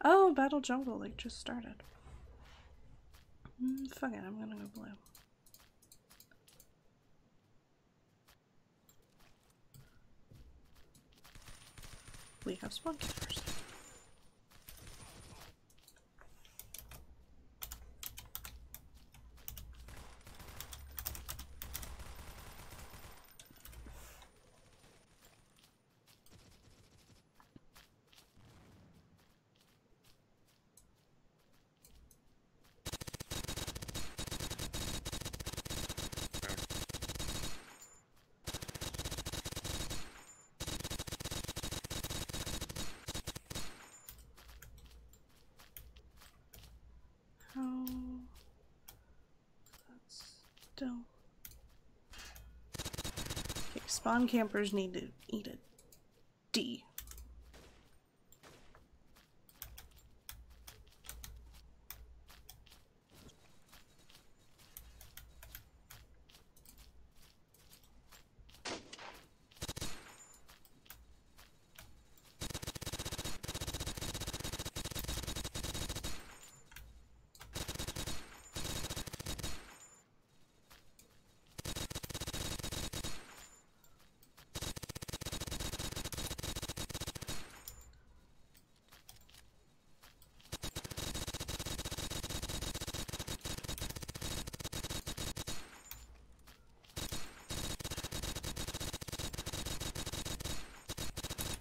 Oh, Battle Jungle, like, just started. Fuck it, I'm gonna go blue. We have spawn campers. Oh, that's still. Okay, spawn campers need to eat a D.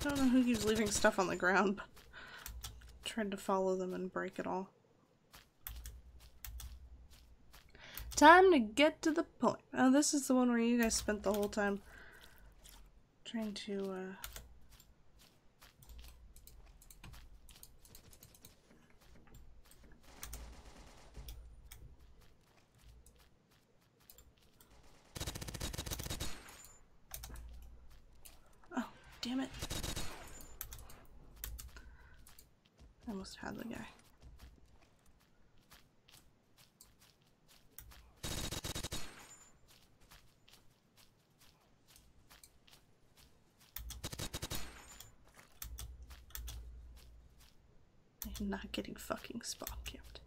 I don't know who keeps leaving stuff on the ground, but I tried to follow them and break it all. Time to get to the point. Oh, this is the one where you guys spent the whole time trying to, Oh, damn it. I almost had the guy. I'm not getting fucking spawn camped.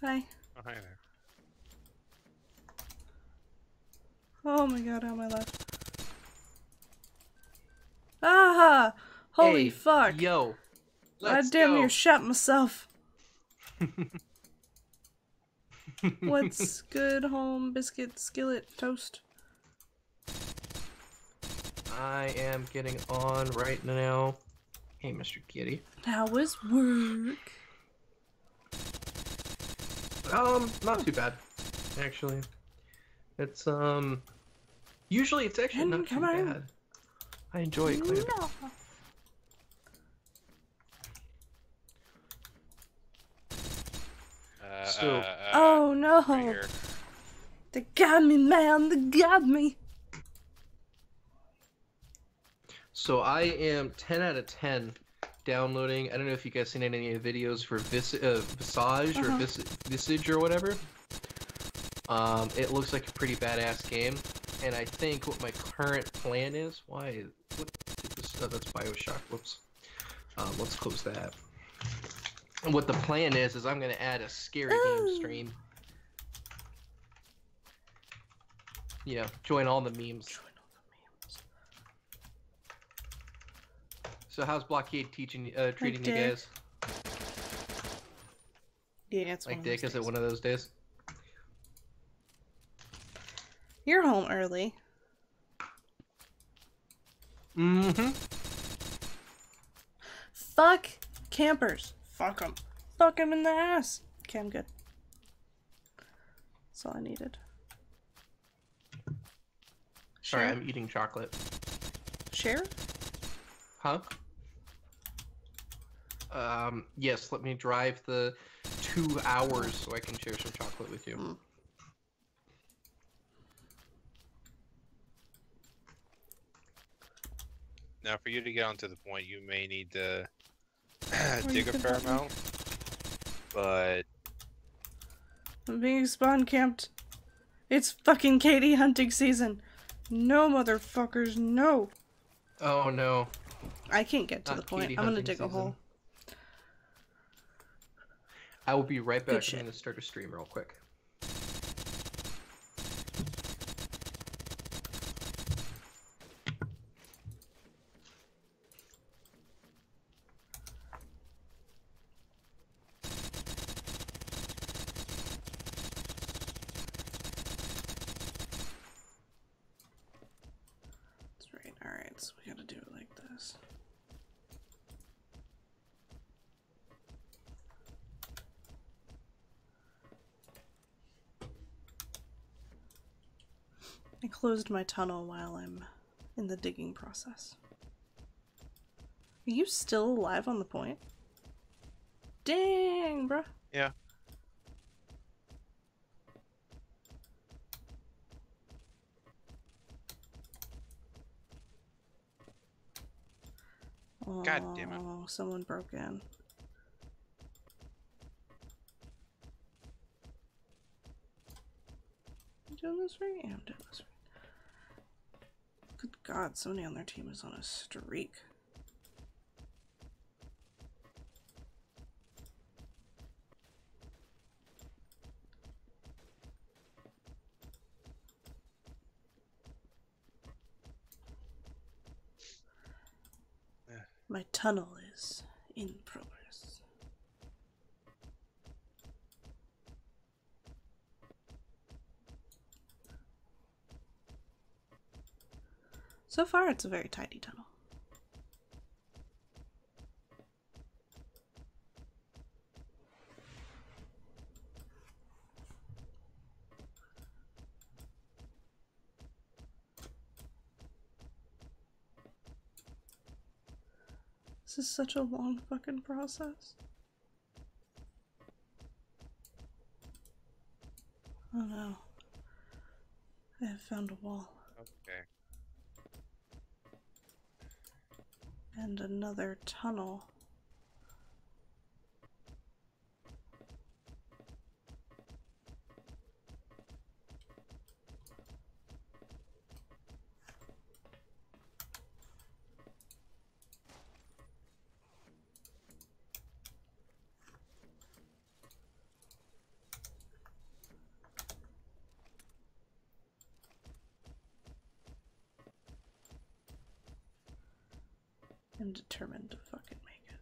Hi. Oh, hi there. Oh my god, how am I left? Ah! Holy Hey, fuck! Yo, I let's damn go. near shot myself. What's good, home biscuit, skillet, toast? I am getting on right now. Hey, Mr. Kitty. How was work? Not too bad, actually. It's usually it's actually not too bad. I enjoy it quite a bit. Oh no! Right They got me, man. They got me. So I am 10 out of 10 downloading. I don't know if you guys seen any of the videos for Visage or Visage or whatever. It looks like a pretty badass game, and I think what my current plan is. What did this? Oh, that's BioShock. Whoops. Let's close that. And what the plan is I'm gonna add a scary game stream. Yeah, join all the memes. So how's Blockade treating you guys? Yeah, it's like dick. Is it one of those days? You're home early. Mm-hmm. Fuck campers. Fuck them. Fuck them in the ass. Okay, I'm good. That's all I needed. Sorry, I'm eating chocolate. Share? Huh? Yes, let me drive the 2 hours so I can share some chocolate with you. Mm. Now, for you to get onto the point, you may need to Or dig you a could fair help me. amount, but I'm being spawn camped. It's fucking Katie hunting season. No, motherfuckers, no. Oh no. I can't get to Not the point. Katie I'm gonna hunting dig a season. hole. I will be right Good back. shit. I'm gonna start a stream real quick. That's right. Alright, so we gotta do it like this. I closed my tunnel while I'm in the digging process. Are you still alive on the point? Dang, bruh. yeah. God damn it. Oh, someone broke in. I'm doing this right? Yeah, I'm doing this right. Good God, somebody on their team is on a streak. My tunnel is in progress. So far, it's a very tidy tunnel. This is such a long fucking process. Oh no. I have found a wall. Okay. And another tunnel. I'm determined to fucking make it.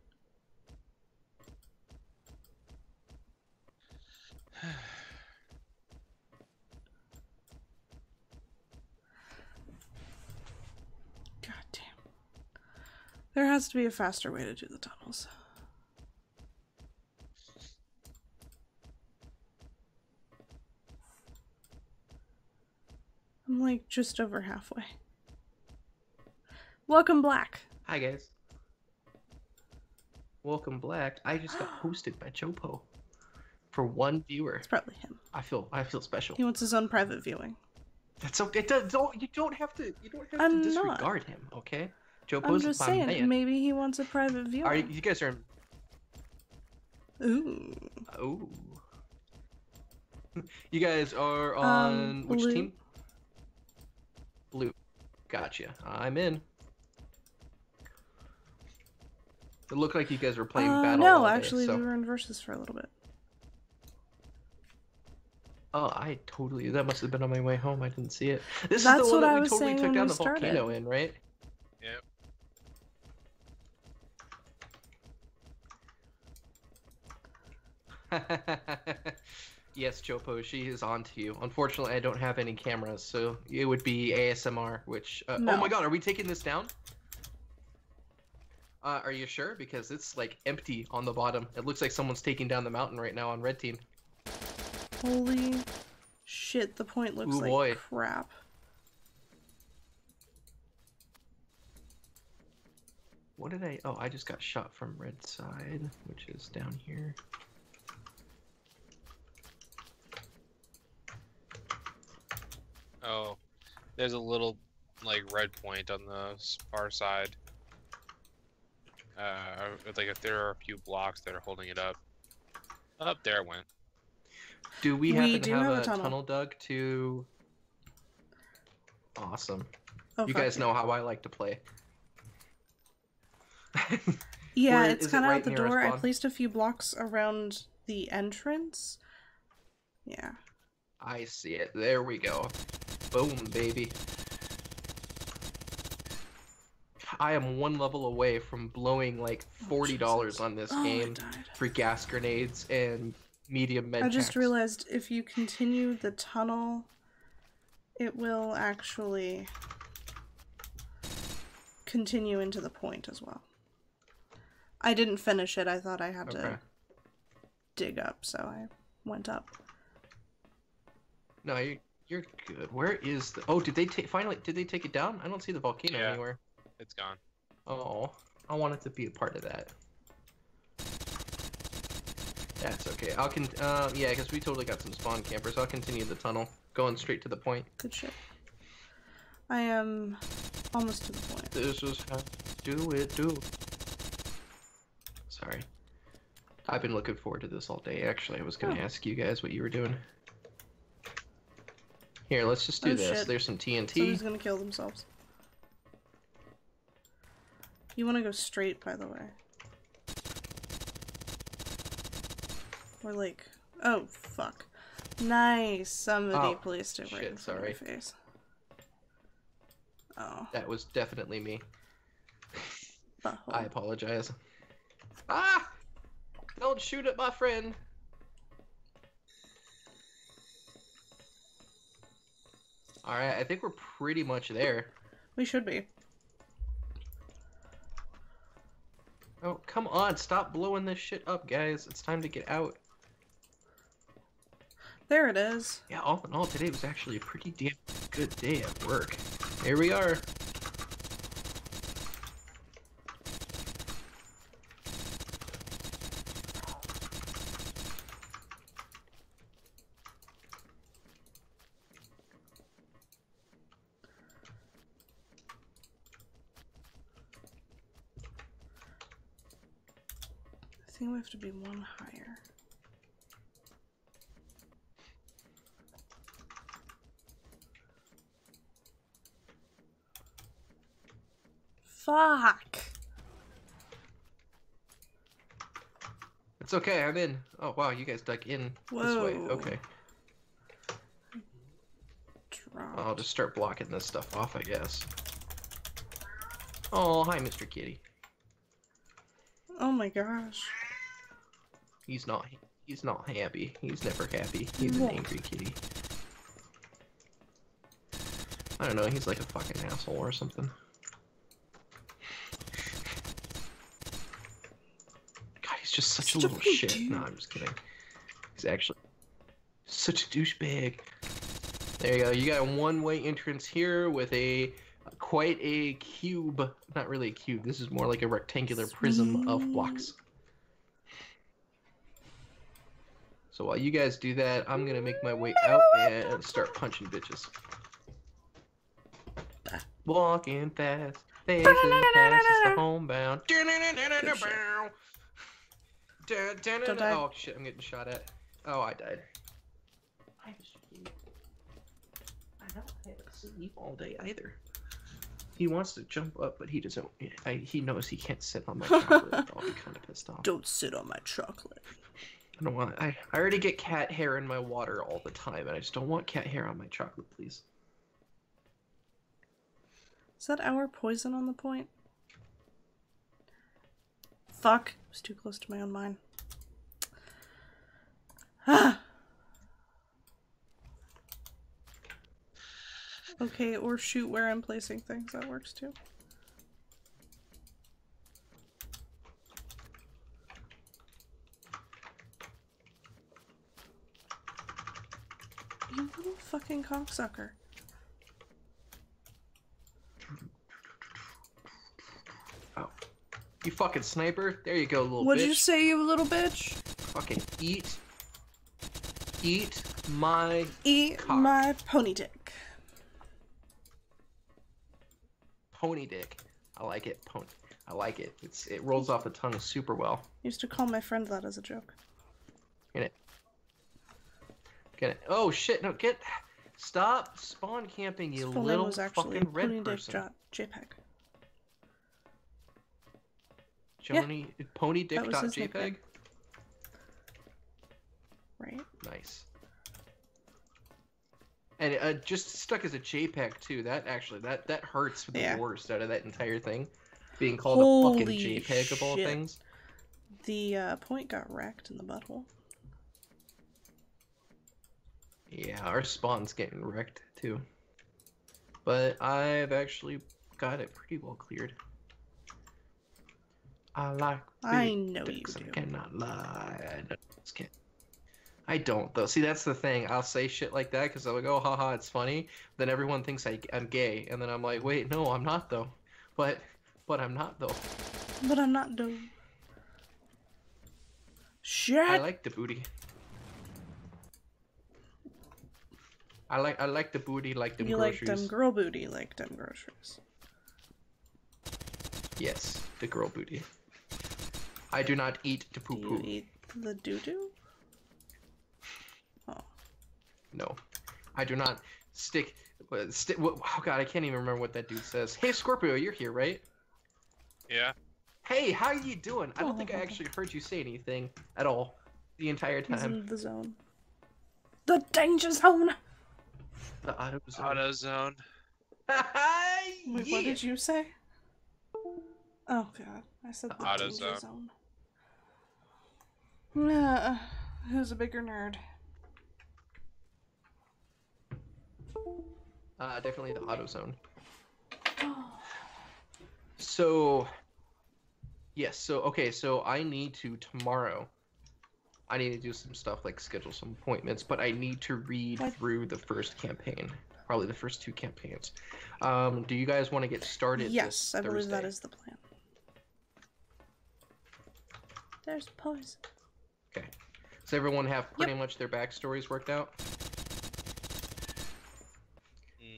God damn. There has to be a faster way to do the tunnels. I'm like just over halfway. Welcome, Black. Hi guys. Welcome, Black. I just got hosted by Chopo for 1 viewer. It's probably him. I feel special. He wants his own private viewing. That's okay. You don't have to I'm not. disregard him, okay? I'm Chopo's just my saying, man. maybe he wants a private viewing. Are you guys are? Ooh. Oh. You guys are on which blue. team? Blue. Gotcha. I'm in. It looked like you guys were playing battle. No, all day, actually, so. we were in versus for a little bit. Oh, that must have been on my way home. I didn't see it. This That's is the one what I that we was totally saying took when down we the volcano started. in, right? Yep. Yes, Chopo, she is on to you. Unfortunately, I don't have any cameras, so it would be ASMR, which... No. Oh my god, are we taking this down? Are you sure? Because it's, like, empty on the bottom. It looks like someone's taking down the mountain right now on red team. Holy shit, the point looks Ooh, like boy. crap. What did I... Oh, I just got shot from red side, which is down here. Oh, there's a little, like, red point on the far side. Like, if there are a few blocks that are holding it up. Up there it went. Do we We happen to do have have a a tunnel. dug to... Awesome. Oh, You fuck guys yeah. know how I like to play. Yeah, Where- it's is it kind of right out the near our door. I spawn? placed a few blocks around the entrance. Yeah. I see it. There we go. Boom, baby. I am one level away from blowing like $40 Jesus. on this Oh, I game died. for gas grenades and medium med I just packs. realized if you continue the tunnel, it will actually continue into the point as well. I didn't finish it. I thought I had Okay. to dig up, so I went up. No, you're good. Where is the... Oh, did they finally did they take it down? I don't see the volcano Yeah. anywhere. It's gone. Oh, I wanted to be a part of that. That's okay. Yeah, because we totally got some spawn campers. I'll continue the tunnel, going straight to the point. Good shit. I am almost to the point. This is how do it, do. Sorry. I've been looking forward to this all day. Actually, I was going to ask you guys what you were doing. Here, let's just do Oh, this. shit. There's some TNT. Somebody's gonna kill themselves. You want to go straight, by the way. Or like... Oh, fuck. Nice. Somebody Oh, placed it right shit, in front of sorry. my face. Oh. That was definitely me. Butthole. I apologize. Ah! Don't shoot at my friend. Alright, I think we're pretty much there. We should be. Oh, come on, stop blowing this shit up, guys. It's time to get out. There it is. Yeah, all in all, today was actually a pretty damn good day at work. Here we are. I think we have to be one higher. Fuck! It's okay, I'm in. Oh, wow, you guys dug in this way. Whoa. Okay. Dropped. I'll just start blocking this stuff off, I guess. Oh, hi, Mr. Kitty. Oh my gosh. He's not happy. He's never happy. He's an What? angry kitty. I don't know, he's like a fucking asshole or something. God, he's just such a little Stupid shit. dude. No, I'm just kidding. He's actually such a douchebag. There you go. You got a one-way entrance here with quite a cube. Not really a cube. This is more like a rectangular prism of blocks. So while you guys do that, I'm gonna make my way out and start punching bitches. Walking fast, facing past, it's the homebound. Oh shit, I'm getting shot at. Oh, I died. I don't have to sleep all day either. He wants to jump up, but he doesn't. He knows he can't sit on my chocolate. I'll be kind of pissed off. Don't sit on my chocolate. I don't want. I already get cat hair in my water all the time, and I just don't want cat hair on my chocolate, please. Is that our poison on the point? Fuck. I was too close to my own mine. Ah! Okay, or shoot where I'm placing things. That works too. You little fucking cocksucker. Oh, You fucking sniper. There you go, little What'd bitch. you say, you little bitch? Fucking eat my cock. My pony dick. Pony dick. I like it. Pony. I like it. It rolls off the tongue super well. Used to call my friend that as a joke. Get it. Get it. Oh shit! No, get. Stop spawn camping, you His full name little was actually fucking red Pony Dick person. JPEG. Joni, Pony Dick that was his JPEG. nickname. Right. Nice. And it just stuck as a JPEG too. That actually that hurts the worst out of that entire thing, being called a fucking JPEG of all things. The point got wrecked in the butthole. Yeah, our spawn's getting wrecked too. But I've actually got it pretty well cleared. I know you do. I cannot lie. I don't though. See, that's the thing. I'll say shit like that because I'm like, oh, haha, it's funny. Then everyone thinks I'm gay, and then I'm like, wait, no, I'm not though. But I'm not though. But I'm not though. Shit. I like the booty. I like the booty, like them groceries. You like them girl booty, like them groceries. Yes, the girl booty. I do not eat the poo poo. Do you eat the doo doo? Oh. No, I do not stick. Oh god, I can't even remember what that dude says. Hey Scorpio, you're here, right? Yeah. Hey, how you doing? I don't think I actually heard you say anything at all the entire time. He's in the zone. The danger zone. The auto zone. Auto zone. Wait, what did you say? Oh god, I said the auto danger zone. Nah, who's a bigger nerd? Definitely the auto zone. So, yes. So okay. So I need to tomorrow. I need to do some stuff like schedule some appointments, but I need to read through the first campaign, probably the first 2 campaigns. Do you guys want to get started? Yes, I believe Thursday? that is the plan. There's poison. Okay. Does everyone have pretty much their backstories worked out?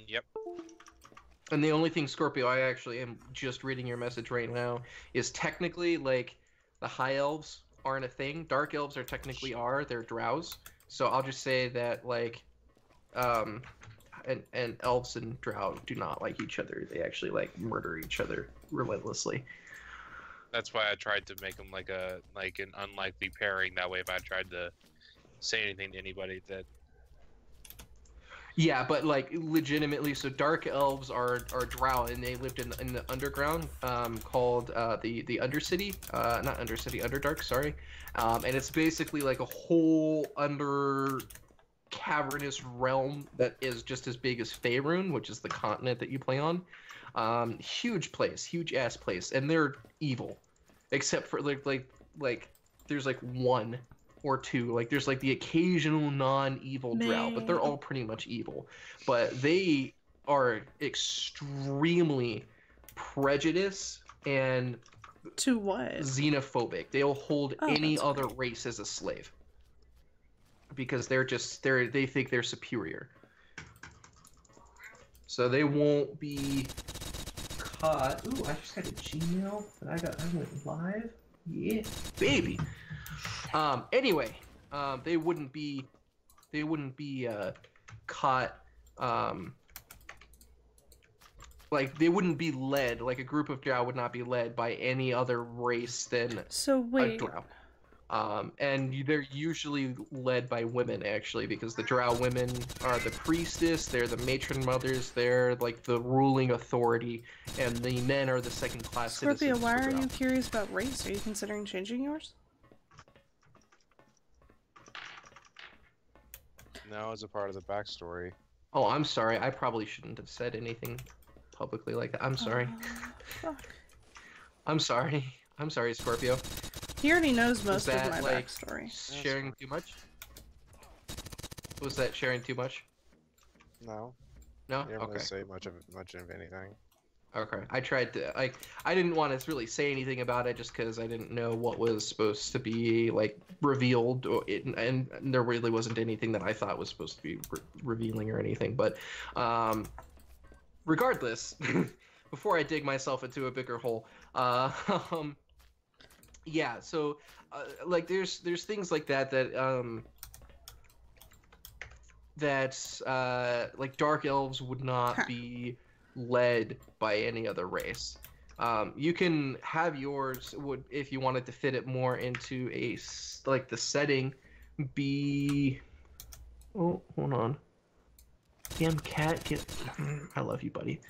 Yep. And the only thing, Scorpio, I actually am just reading your message right now, is technically, like, the high elves aren't a thing. Dark elves technically are. They're drows. So I'll just say that, like, and elves and drow do not like each other. They actually, like, murder each other relentlessly. That's why I tried to make them like an unlikely pairing. That way, if I tried to say anything to anybody, that. Yeah, but like legitimately, so dark elves are drow, and they lived in the underground, called the Undercity, not Undercity, Underdark, sorry, and it's basically like a whole under cavernous realm that is just as big as Faerun, which is the continent that you play on. Huge place, huge ass place, and they're evil, except for like there's like 1 or 2, like there's like the occasional non-evil drow, but they're all pretty much evil. But they are extremely prejudiced and to what? Xenophobic. They'll hold any other race as a slave because they think they're superior. So they won't be caught. Ooh, I just got a Gmail that I went live. Yeah, baby. Anyway, they wouldn't be caught. Like they wouldn't be led. Like a group of drow would not be led by any other race than a drow. And they're usually led by women, actually, because the drow women are the priestess, they're the matron mothers, they're like the ruling authority, and the men are the second-class citizens. Scorpio, why are you curious about race? Are you considering changing yours? No, as a part of the backstory. Oh, I'm sorry. I probably shouldn't have said anything publicly like that. I'm sorry. Fuck. I'm sorry. I'm sorry, Scorpio. He already knows most of my like, backstory. Sharing too much? Was that sharing too much? No. No? You didn't Okay. really say much of anything. Okay. I tried to like I didn't want to really say anything about it just because I didn't know what was supposed to be like revealed, and there really wasn't anything that I thought was supposed to be revealing or anything. But regardless, before I dig myself into a bigger hole, yeah. So like there's things like that like dark elves would not be led by any other race. You can have yours if you wanted to fit it more into like the setting be. Oh, hold on. Damn cat, I love you, buddy.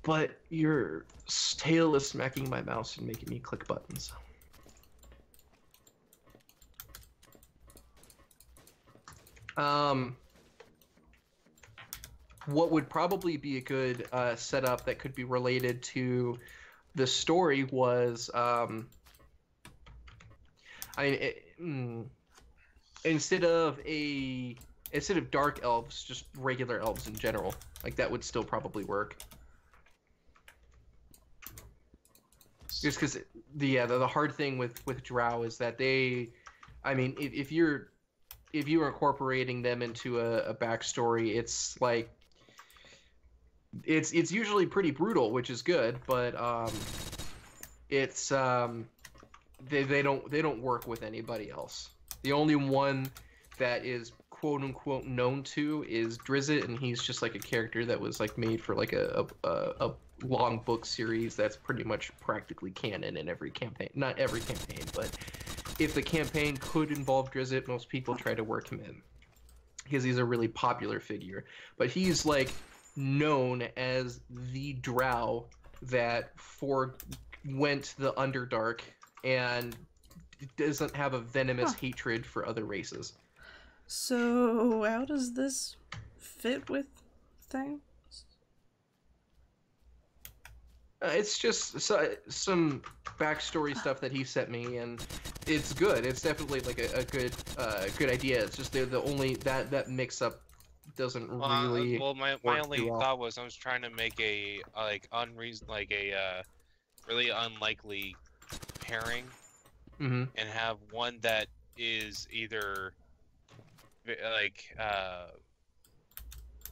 But your tail is smacking my mouse and making me click buttons. What would probably be a good setup that could be related to the story was, instead of dark elves, just regular elves in general. Like that would still probably work. Just because the hard thing with drow is that if you're incorporating them into a backstory, it's like it's usually pretty brutal, which is good, but it's they don't work with anybody else. The only one that is quote unquote known to is Drizzt, and he's just like a character that was like made for like a long book series that's pretty much practically canon in every campaign. Not every campaign, but if the campaign could involve Drizzt, most people try to work him in because he's a really popular figure. But he's like known as the drow that went the Underdark and doesn't have a venomous hatred for other races. So how does this fit with things? It's just some backstory stuff that he sent me, and it's good. It's definitely like a good idea. It's just the only that mix up doesn't really. Well, my only thought was I was trying to make a really unlikely pairing, and have one that is either like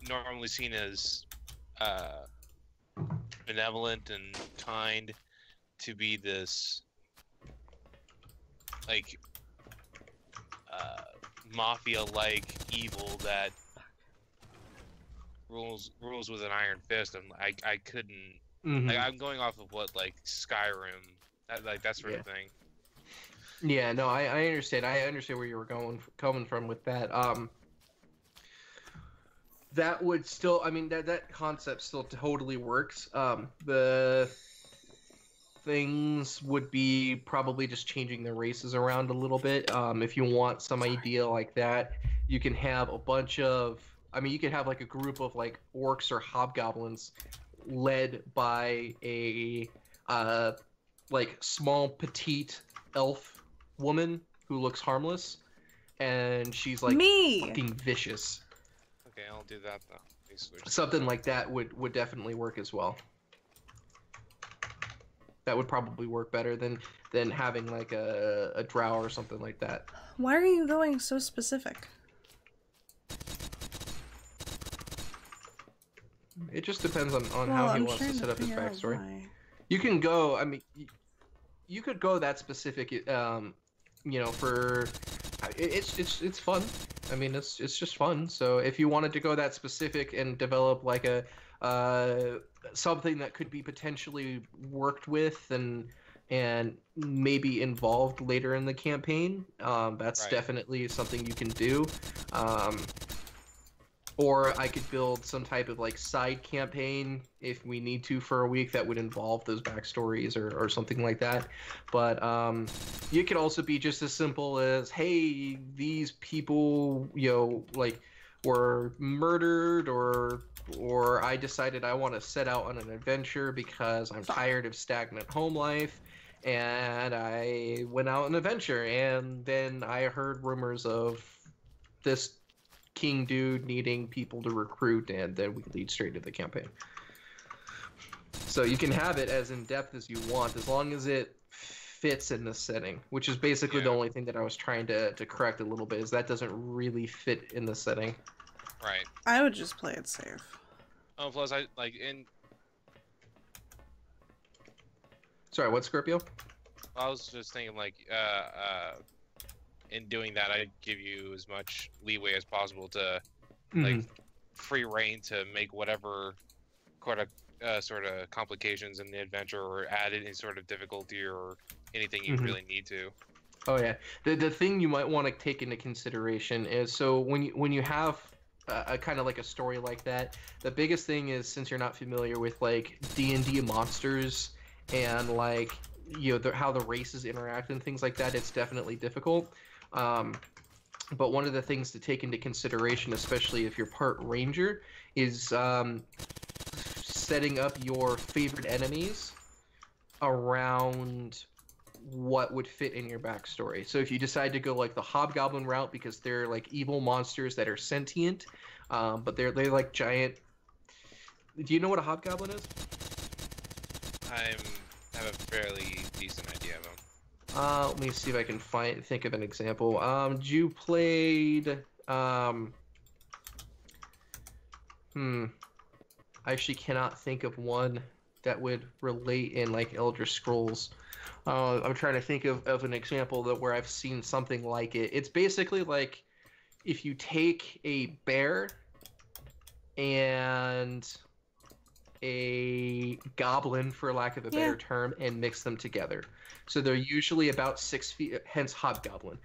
normally seen as benevolent and kind to be this like mafia-like evil that rules with an iron fist, and I couldn't like I'm going off of what like Skyrim, that sort of thing. Yeah, no, I understand. I understand where you were coming from with that. That would still, that concept still totally works. The things would be probably just changing the races around a little bit. If you want some idea like that, you can have a bunch of, you could have like a group of like orcs or hobgoblins led by a like small petite elf woman who looks harmless, and she's like fucking vicious. Okay, I'll do that though. Something like that would definitely work as well. That would probably work better than having like a drow or something like that. Why are you going so specific? It just depends on how he wants to set up his backstory. You can go, you could go that specific, for it's fun. It's just fun. So if you wanted to go that specific and develop like a something that could be potentially worked with and maybe involved later in the campaign, that's definitely something you can do. Or I could build some type of like side campaign if we need to for a week that would involve those backstories or something like that. But you could also be just as simple as, hey, these people, were murdered, or I decided I want to set out on an adventure because I'm tired of stagnant home life, and I went out on an adventure, and then I heard rumors of this king dude needing people to recruit, and then we lead straight to the campaign. So you can have it as in-depth as you want, as long as it fits in the setting, which is basically the only thing that I was trying to correct a little bit, is that doesn't really fit in the setting. Right. I would just play it safe. Oh, plus I like in. Sorry, what, Scorpio? I was just thinking like in doing that, I'd give you as much leeway as possible to like free reign to make whatever sort of complications in the adventure, or add any sort of difficulty or anything you really need to. Oh yeah, the thing you might want to take into consideration is, so when you have a kind of like a story like that, the biggest thing is, since you're not familiar with like D&D monsters and like, you know, how the races interact and things like that, it's definitely difficult. But one of the things to take into consideration, especially if you're part ranger, is setting up your favorite enemies around what would fit in your backstory. So if you decide to go like the hobgoblin route, because they're like evil monsters that are sentient, but they're like giant. Do you know what a hobgoblin is? I have a fairly decent idea of them. Let me see if I can think of an example. You played I actually cannot think of one that would relate in like Elder Scrolls. I'm trying to think of an example where I've seen something like it. It's basically like if you take a bear and a goblin, for lack of a better term, and mix them together. So they're usually about 6 feet, hence hobgoblin.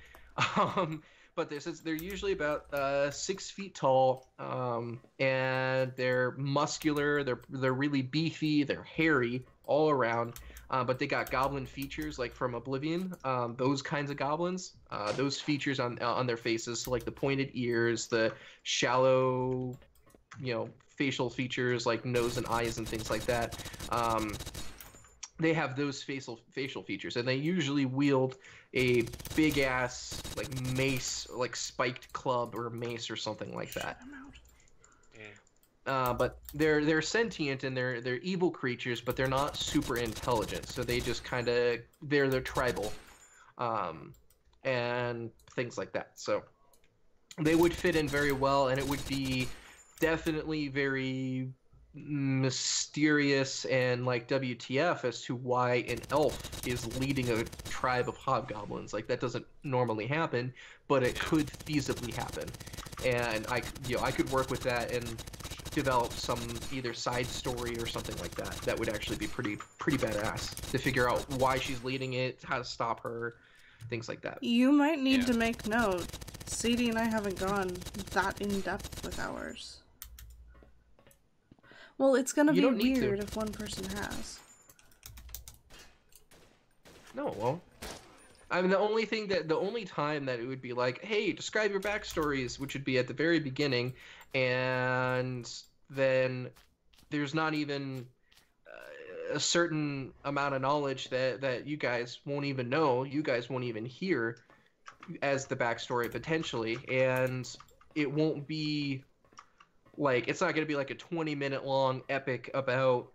But they're usually about 6 feet tall, and they're muscular. They're really beefy. They're hairy all around. But they got goblin features, like from Oblivion. Those kinds of goblins. Those features on their faces, so like the pointed ears, the shallow, facial features like nose and eyes and things like that. They have those facial features, and they usually wield a big ass like mace, like spiked club or mace or something like that. But they're sentient, and they're evil creatures, but they're not super intelligent. So they just kind of they're tribal, and things like that. So they would fit in very well, and it would be definitely very mysterious and like WTF as to why an elf is leading a tribe of hobgoblins. Like, that doesn't normally happen, but it could feasibly happen. And I could work with that and develop some either side story or something like that. That would actually be pretty badass to figure out why she's leading it, how to stop her, things like that. You might need to make note. Sadie and I haven't gone that in depth with ours. Well, it's gonna be weird if one person has. No, well, I mean, the only time that it would be like, hey, describe your backstories, which would be at the very beginning, and then there's not even a certain amount of knowledge that you guys won't even know, you guys won't even hear as the backstory potentially, and it won't be like, it's not going to be like a 20-minute long epic about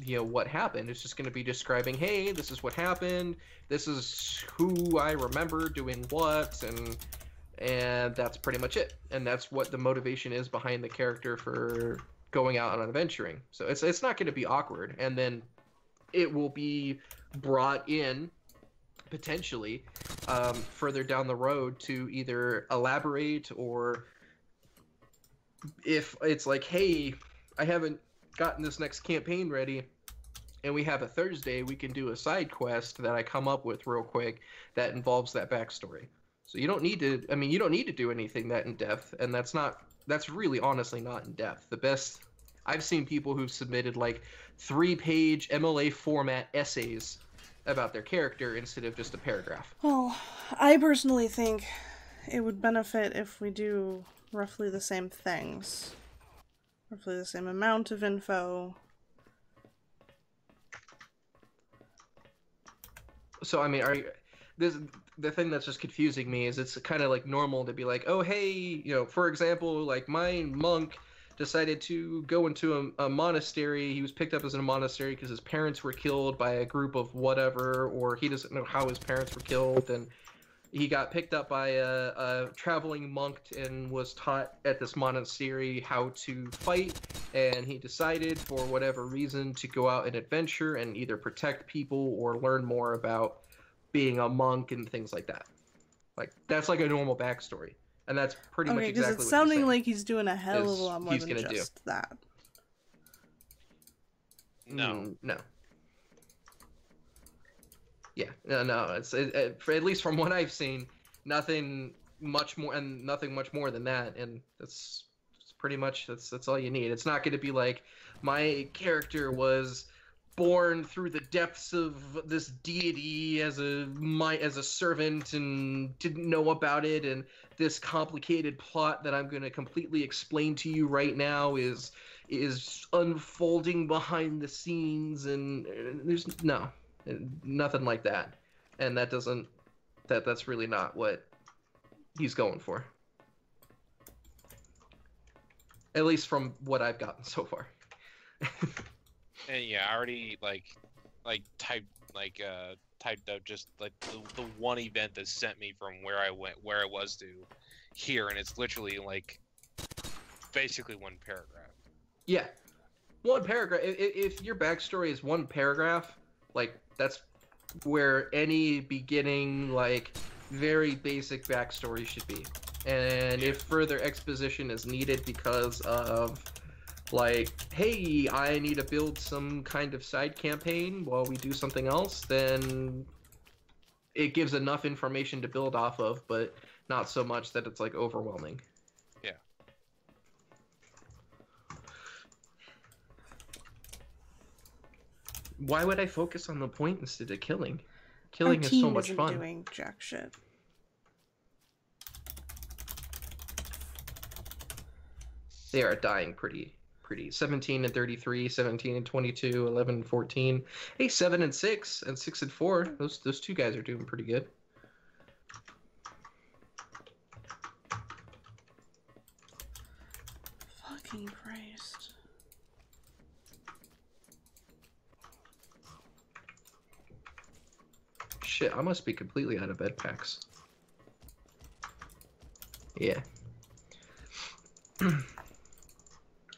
what happened. It's just going to be describing, hey, this is what happened, this is who I remember doing what, and that's pretty much it. And that's what the motivation is behind the character for going out on adventuring. So it's not going to be awkward, and then it will be brought in potentially further down the road to either elaborate, or if it's like, hey, I haven't gotten this next campaign ready and we have a Thursday, we can do a side quest that I come up with real quick that involves that backstory. So you don't need to do anything that in depth, and that's really honestly not in depth. The best I've seen people who've submitted like 3-page MLA format essays about their character instead of just a paragraph. Well, I personally think it would benefit if we do roughly the same things. Roughly the same amount of info. So, I mean, the thing that's just confusing me is it's kind of like normal to be like, oh, hey, for example, like my monk decided to go into a monastery. He was picked up as in a monastery because his parents were killed by a group of whatever, or he doesn't know how his parents were killed, and he got picked up by a traveling monk and was taught at this monastery how to fight, and he decided for whatever reason to go out and adventure and either protect people or learn more about being a monk and things like that. Like, that's like a normal backstory. And that's pretty much exactly what because it's sounding like he's doing a hell of a lot more than just that. No. No. Yeah, no. It's at least from what I've seen, nothing much more than that, and that's pretty much that's all you need. It's not going to be like my character was born through the depths of this deity as a servant and didn't know about it, and this complicated plot that I'm going to completely explain to you right now is unfolding behind the scenes, and there's nothing like that. And that's really not what he's going for, at least from what I've gotten so far. And yeah, I already typed up just like the one event that sent me from where I was to here, and it's literally like basically one paragraph. Yeah, one paragraph. If your backstory is one paragraph, like, that's where any beginning, like, very basic backstory should be. And if further exposition is needed because of, like, hey, I need to build some kind of side campaign while we do something else, then it gives enough information to build off of, but not so much that it's, like, overwhelming. Yeah. Why would I focus on the point instead of killing? Killing is so much fun. Doing jack shit. They are dying pretty. 17 and 33, 17 and 22, 11 and 14. Hey, 7 and 6, and 6 and 4. Those two guys are doing pretty good. Fucking Christ. Shit, I must be completely out of bed packs. Yeah.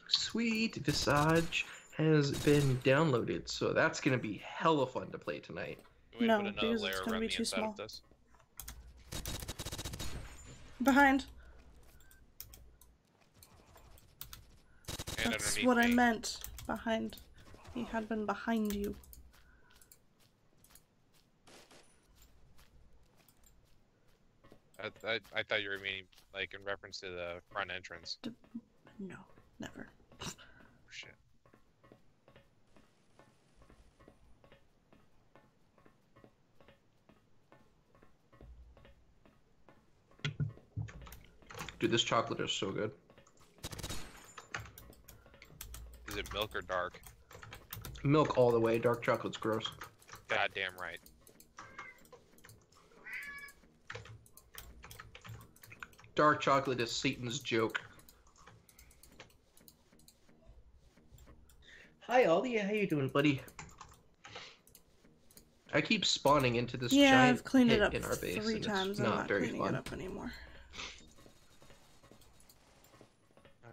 Sweet Visage has been downloaded, so that's gonna be hella fun to play tonight. No, because it's gonna be too small. Behind. And That's what I meant. Behind. He had been behind you. I thought you were meaning like in reference to the front entrance. No, never. Oh, shit. Dude, this chocolate is so good. Is it milk or dark? Milk all the way. Dark chocolate's gross. Goddamn right. Dark chocolate is Satan's joke. Hi, Ollie. How you doing, buddy? I keep spawning into this giant I've cleaned pit it up in our base, 3 times. I'm not very cleaning fun. it up anymore. Oh,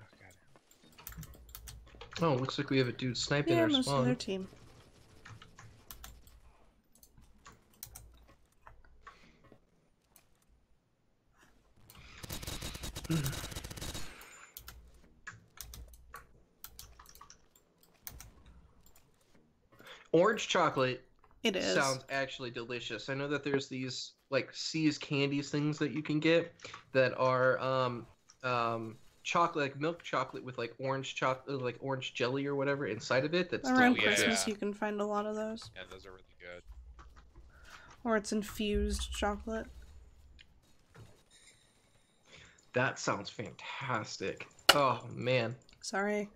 God. Oh, looks like we have a dude sniping Yeah, our most spawn. of their team. Orange chocolate It is. sounds actually delicious. I know that there's these like C's candies things that you can get that are chocolate, like milk chocolate with like orange chocolate, like orange jelly or whatever inside of it. That's Around delicious. Christmas, you can find a lot of those. Yeah, those are really good. Or it's infused chocolate. That sounds fantastic. Oh man. Sorry.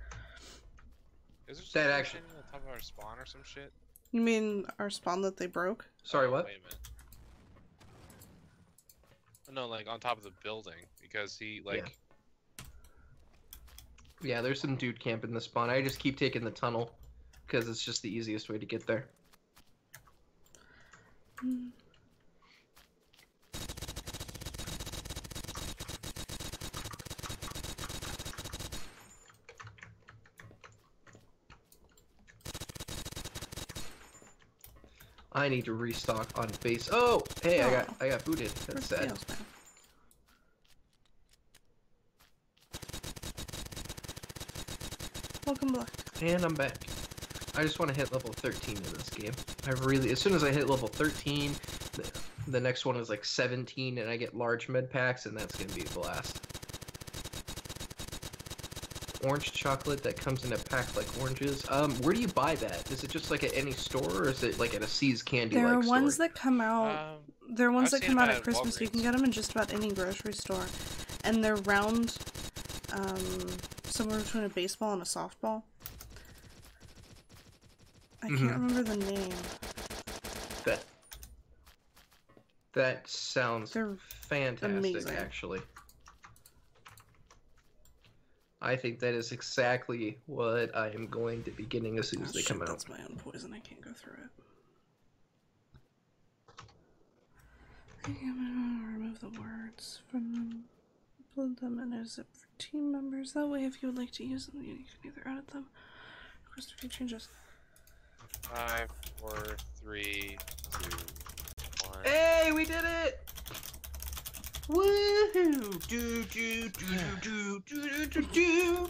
Is there That something actually- on top of our spawn or some shit? You mean our spawn that they broke? Sorry, Oh, what? Wait a minute. No, like on top of the building because he like. Yeah, there's some dude camp in the spawn. I just keep taking the tunnel because it's just the easiest way to get there. Mm. I need to restock on base. Oh, hey, I got booted. That's sad. Welcome back. And I'm back. I just want to hit level 13 in this game. As soon as I hit level 13, the next one is like 17, and I get large med packs, and that's gonna be a blast. Orange chocolate that comes in a pack like oranges. Where do you buy that? Is it just like at any store, or is it like at a See's Candy? There are store? ones that come out. There are ones that come out at Christmas. Walgreens. You can get them in just about any grocery store, and they're round, somewhere between a baseball and a softball. I can't remember the name. That sounds They're fantastic, amazing. actually. I think that is exactly what I am going to be getting as soon as they come out. That's my own poison. I can't go through it. I'm gonna remove the words from them. Upload them in a zip for team members. That way, if you would like to use them, you can either edit them. Request a few changes. 5, 4, 3, 2, 1. Hey, we did it! Woohoo! Do do do do do do do do.